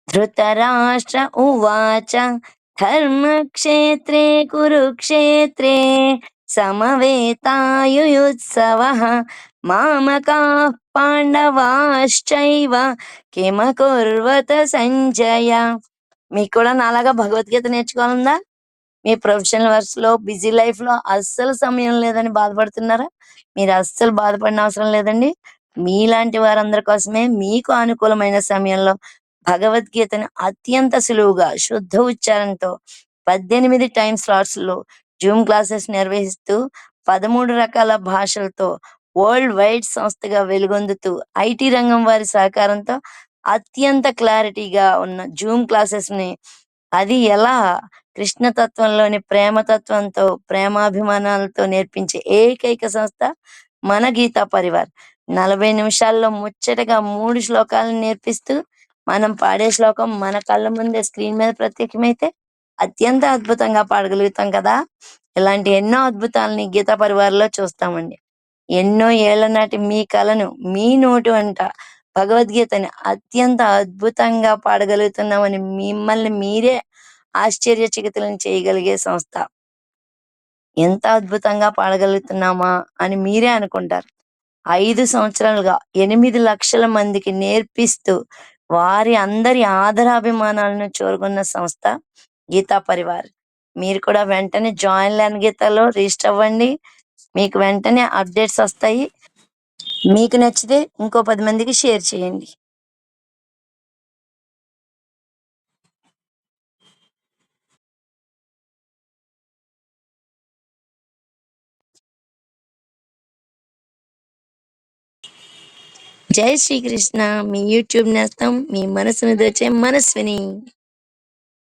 ధృతరాష్ట్ర ఉవాచ ధర్మక్షేత్రే కురుక్షేత్రే సమవేతాయుయుత్సవః మామకాః పాండవాశ్చైవ కిమకుర్వత సంజయ. మీకు కూడా నాలాగా భగవద్గీత నేర్చుకోవాలందా? మీ ప్రొఫెషనల్ వర్క్స్‌లో, బిజీ లైఫ్‌లో అస్సలు సమయం లేదని బాధపడుతున్నారా? మీరు అస్సలు బాధపడనవసరం అవసరం లేదండి. మీలాంటి వారందరి కోసమే మీకు అనుకూలమైన సమయంలో భగవద్గీతను అత్యంత సులువుగా, శుద్ధ ఉచ్చారణతో 18 టైమ్ స్లాట్స్‌లో జూమ్ క్లాసెస్ నిర్వహిస్తూ 13 రకాల భాషలతో వరల్డ్ వైడ్ సంస్థగా వెలుగొందుతూ ఐటీ రంగం వారి సహకారంతో అత్యంత క్లారిటీగా ఉన్న జూమ్ క్లాసెస్‌ని అది ఎలా కృష్ణతత్వంలోని ప్రేమతత్వంతో, ప్రేమాభిమానాలతో నేర్పించే ఏకైక సంస్థ మన గీతా పరివార్. 40 నిమిషాల్లో ముచ్చటగా 3 శ్లోకాలను నేర్పిస్తూ, మనం పాడే శ్లోకం మన కళ్ళ ముందే స్క్రీన్ మీద ప్రత్యక్షమైతే అత్యంత అద్భుతంగా పాడగలుగుతాం కదా! ఇలాంటి ఎన్నో అద్భుతాల్ని గీతా పరివార్‌లో చూస్తామండి. ఎన్నో ఏళ్ల నాటి మీ కలను మీ నోటి వెంట భగవద్గీతని అత్యంత అద్భుతంగా పాడగలుగుతున్నామని మిమ్మల్ని మీరే ఆశ్చర్యచకితులను చేయగలిగే సంస్థ. ఎంత అద్భుతంగా పాడగలుగుతున్నామా అని మీరే అనుకుంటారు. 5 సంవత్సరాలుగా 8,00,000 మందికి నేర్పిస్తూ, వారి అందరి ఆదరాభిమానాలను చూరగొన్న సంస్థ గీతా పరివార్. మీరు కూడా వెంటనే జాయిన్ లెర్న్ గీతాలో రిజిస్టర్ అవ్వండి. మీకు వెంటనే అప్డేట్స్ ఒస్తాయి. మీకు నచ్చితే ఇంకో 10 మందికి షేర్ చేయండి. జై శ్రీకృష్ణ. మీ యూట్యూబ్ నేస్తం, మీ మనసుని దోచే మనస్విని.